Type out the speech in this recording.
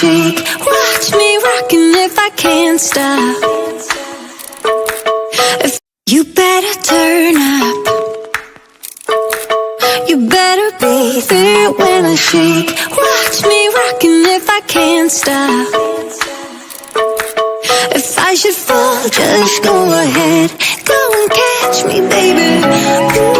shake. Watch me rockin' if I can't stop. If you better turn up, you better be there when I shake. Watch me rockin' if I can't stop. If I should fall, just go ahead. Go and catch me, baby. Ooh.